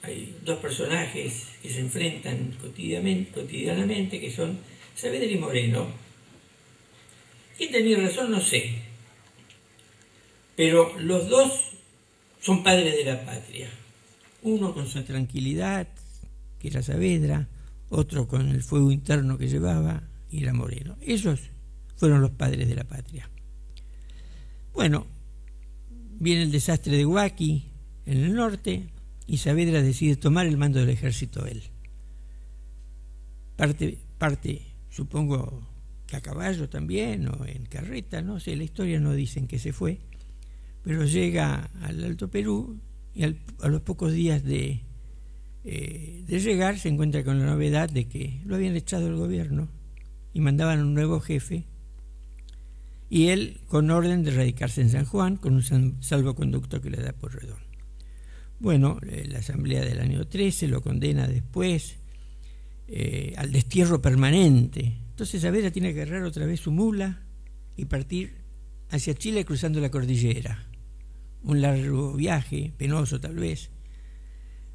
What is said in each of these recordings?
hay dos personajes que se enfrentan cotidianamente, que son Saavedra y Moreno. ¿Quién tenía razón? No sé. Pero los dos son padres de la patria. Uno con su tranquilidad, que era Saavedra, otro con el fuego interno que llevaba, y era Moreno. Ellos fueron los padres de la patria. Bueno, viene el desastre de Huaki en el norte y Saavedra decide tomar el mando del ejército él. Parte, supongo que a caballo también o en carreta, no sé, la historia no dicen que se fue, pero llega al Alto Perú y a los pocos días de llegar se encuentra con la novedad de que lo habían echado del gobierno y mandaban un nuevo jefe, y él con orden de radicarse en San Juan con un salvoconducto que le da Pueyrredón. Bueno, la asamblea del año 13 lo condena después al destierro permanente. Entonces Saavedra tiene que agarrar otra vez su mula y partir hacia Chile cruzando la cordillera. Un largo viaje, penoso tal vez,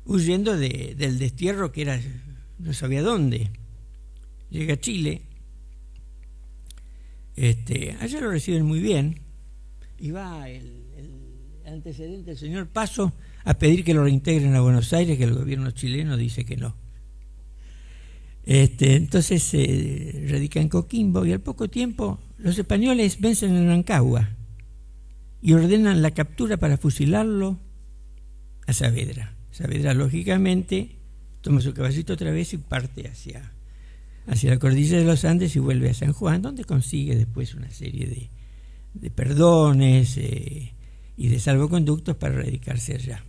huyendo del destierro que era no sabía dónde. Llega a Chile, allá lo reciben muy bien, y va el antecedente del señor Paso a pedir que lo reintegren a Buenos Aires, que el gobierno chileno dice que no. Entonces se radica en Coquimbo, y al poco tiempo los españoles vencen en Rancagua y ordenan la captura para fusilarlo a Saavedra. Saavedra, lógicamente, toma su caballito otra vez y parte hacia la cordillera de los Andes y vuelve a San Juan, donde consigue después una serie de perdones y de salvoconductos para radicarse allá.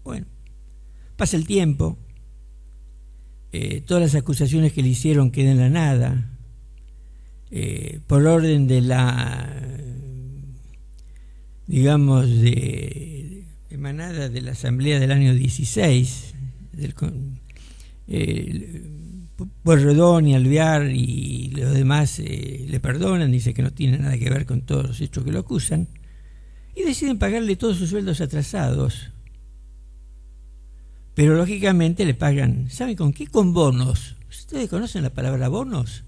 Bueno, pasa el tiempo, todas las acusaciones que le hicieron quedan en la nada, por orden de emanada de la asamblea del año 16, Pueyrredón y Alvear y los demás le perdonan, dice que no tiene nada que ver con todos los hechos que lo acusan, y deciden pagarle todos sus sueldos atrasados. Pero lógicamente le pagan, ¿saben con qué? Con bonos. ¿Ustedes conocen la palabra bonos?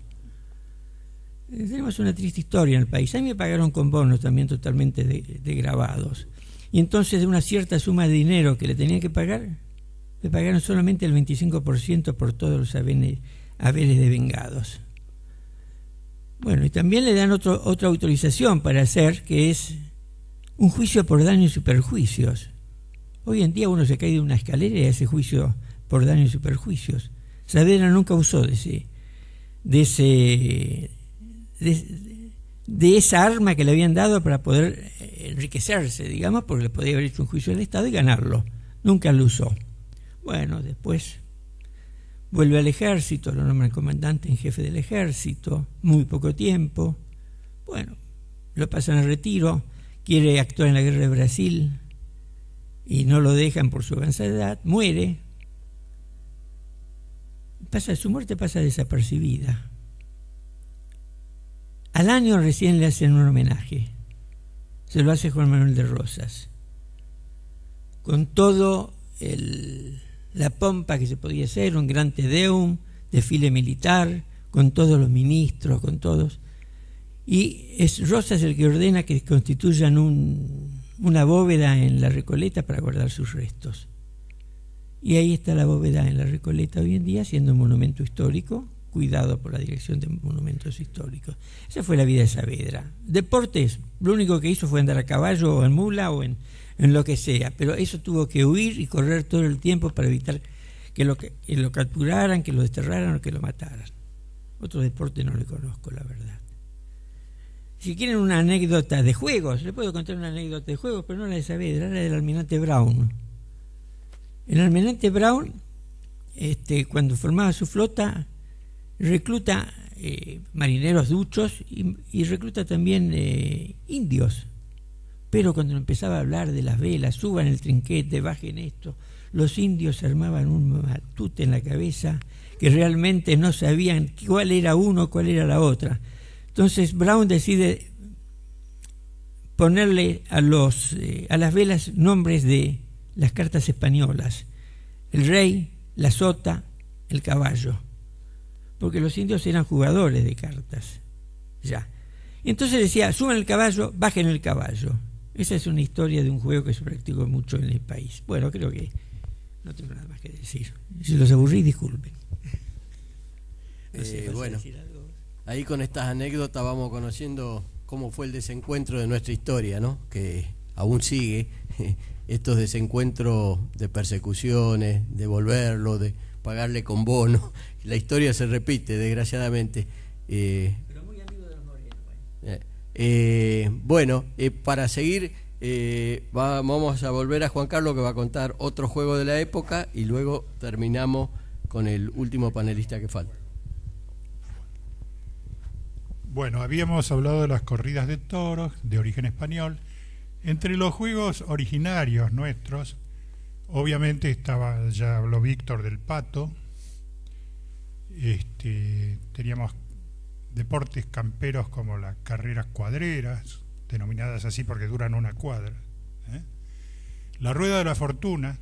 Tenemos una triste historia en el país. A mí me pagaron con bonos también totalmente degravados. Y entonces de una cierta suma de dinero que le tenían que pagar, le pagaron solamente el 25% por todos los haberes devengados. Bueno, y también le dan otra autorización para hacer, que es un juicio por daños y perjuicios. Hoy en día uno se cae de una escalera y hace juicio por daños y perjuicios. Saavedra nunca usó de esa arma que le habían dado para poder enriquecerse, digamos, porque le podía haber hecho un juicio al Estado y ganarlo. Nunca lo usó. Bueno, después vuelve al ejército, lo nombran comandante en jefe del ejército, muy poco tiempo. Bueno, lo pasan al retiro, quiere actuar en la guerra de Brasil y no lo dejan por su avanzada edad, muere. Su muerte pasa desapercibida. Al año recién le hacen un homenaje. Se lo hace Juan Manuel de Rosas, con todo la pompa que se podía hacer, un gran Te Deum, desfile militar, con todos los ministros, con todos. Y es Rosas el que ordena que constituyan una bóveda en la Recoleta para guardar sus restos. Y ahí está la bóveda en la Recoleta hoy en día, siendo un monumento histórico, cuidado por la Dirección de Monumentos Históricos. Esa fue la vida de Saavedra. Deportes, lo único que hizo fue andar a caballo o en mula o en lo que sea, pero eso tuvo que huir y correr todo el tiempo para evitar que lo capturaran, que lo desterraran o que lo mataran. Otro deporte no le conozco, la verdad. Si quieren una anécdota de juegos, les puedo contar una anécdota de juegos, pero no la de Saavedra, era del almirante Brown. El almirante Brown, cuando formaba su flota, recluta marineros duchos y recluta también indios. Pero cuando empezaba a hablar de las velas, suban el trinquete, bajen esto, los indios se armaban un matute en la cabeza que realmente no sabían cuál era uno, cuál era la otra. Entonces Brown decide ponerle a las velas nombres de las cartas españolas, el rey, la sota, el caballo, porque los indios eran jugadores de cartas, ya. Entonces decía, suban el caballo, bajen el caballo. Esa es una historia de un juego que se practicó mucho en el país. Bueno, creo que no tengo nada más que decir. Si los aburrí, disculpen. No sé, bueno, ahí con estas anécdotas vamos conociendo cómo fue el desencuentro de nuestra historia, ¿no? Que aún sigue, estos desencuentros de persecuciones, de volverlo, de pagarle con bono. La historia se repite, desgraciadamente. Pero muy amigo de los morenos. Bueno, para seguir, vamos a volver a Juan Carlos, que va a contar otro juego de la época, y luego terminamos con el último panelista que falta. Bueno, habíamos hablado de las corridas de toros de origen español. Entre los juegos originarios nuestros, obviamente estaba, ya habló Víctor, del pato. Teníamos deportes camperos como las carreras cuadreras, denominadas así porque duran una cuadra. La rueda de la fortuna,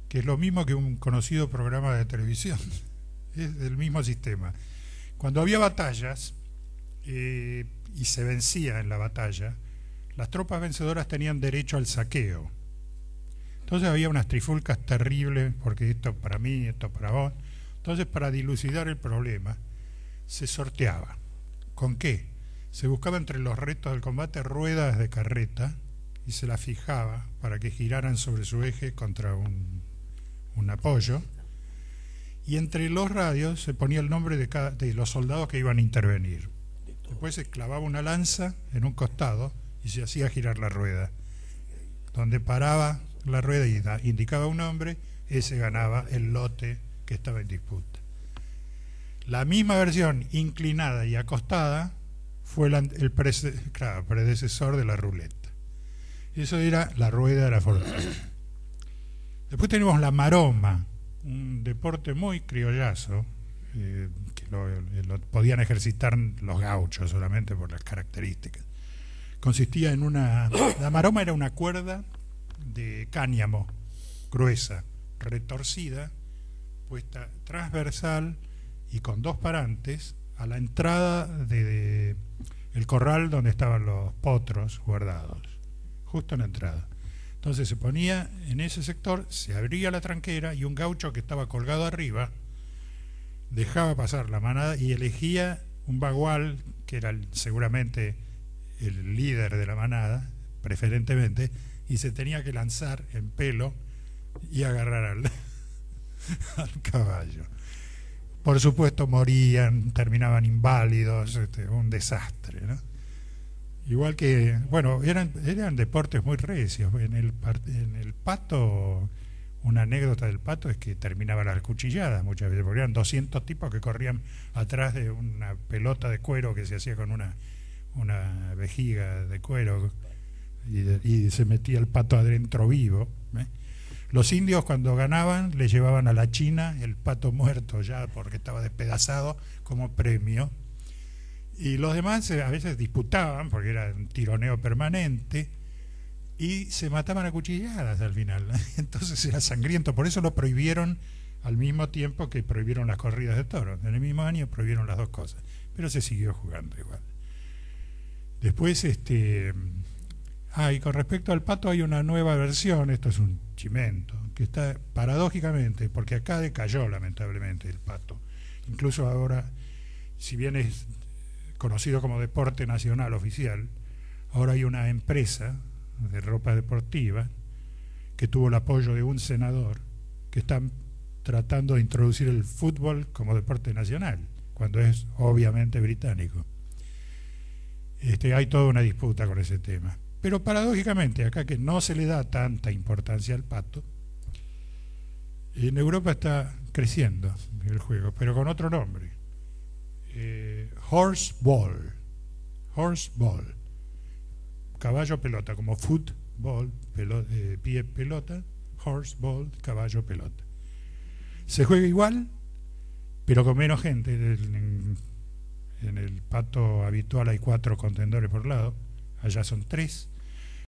que es lo mismo que un conocido programa de televisión, es del mismo sistema. Cuando había batallas y se vencía en la batalla, las tropas vencedoras tenían derecho al saqueo. Entonces había unas trifulcas terribles, porque esto para mí, esto para vos. Entonces, para dilucidar el problema, se sorteaba. ¿Con qué? Se buscaba entre los restos del combate ruedas de carreta y se las fijaba para que giraran sobre su eje contra un apoyo. Y entre los radios se ponía el nombre de los soldados que iban a intervenir. Después se clavaba una lanza en un costado y se hacía girar la rueda. Donde paraba la rueda y indicaba un nombre, ese ganaba el lote que estaba en disputa. La misma versión inclinada y acostada fue el predecesor de la ruleta. Eso era la rueda de la fortuna. Después tenemos la maroma, un deporte muy criollazo, que lo podían ejercitar los gauchos solamente por las características. Consistía en la maroma era una cuerda de cáñamo gruesa, retorcida, puesta transversal y con dos parantes a la entrada de el corral donde estaban los potros guardados, justo en la entrada. Entonces se ponía en ese sector, se abría la tranquera y un gaucho que estaba colgado arriba dejaba pasar la manada y elegía un bagual, que era seguramente el líder de la manada, preferentemente, y se tenía que lanzar en pelo y agarrar al caballo. Por supuesto morían, terminaban inválidos, un desastre, ¿no? Igual que, bueno, eran deportes muy recios. En el pato, una anécdota del pato es que terminaban las cuchilladas muchas veces, porque eran 200 tipos que corrían atrás de una pelota de cuero que se hacía con una vejiga de cuero y se metía el pato adentro vivo. Los indios, cuando ganaban, le llevaban a la China el pato muerto ya porque estaba despedazado como premio. Y los demás a veces disputaban porque era un tironeo permanente y se mataban a cuchilladas al final. Entonces era sangriento, por eso lo prohibieron al mismo tiempo que prohibieron las corridas de toros. En el mismo año prohibieron las dos cosas, pero se siguió jugando igual. Después, y con respecto al pato hay una nueva versión, esto es un chimento, que está paradójicamente, porque acá decayó lamentablemente el pato. Incluso ahora, si bien es conocido como deporte nacional oficial, ahora hay una empresa de ropa deportiva que tuvo el apoyo de un senador que está tratando de introducir el fútbol como deporte nacional, cuando es obviamente británico. Hay toda una disputa con ese tema. Pero paradójicamente, acá que no se le da tanta importancia al pato, en Europa está creciendo el juego, pero con otro nombre. Horseball. Horseball. Caballo pelota, como football, pie pelota, horseball, caballo pelota. Se juega igual, pero con menos gente. En el pato habitual hay 4 contendores por lado, allá son 3.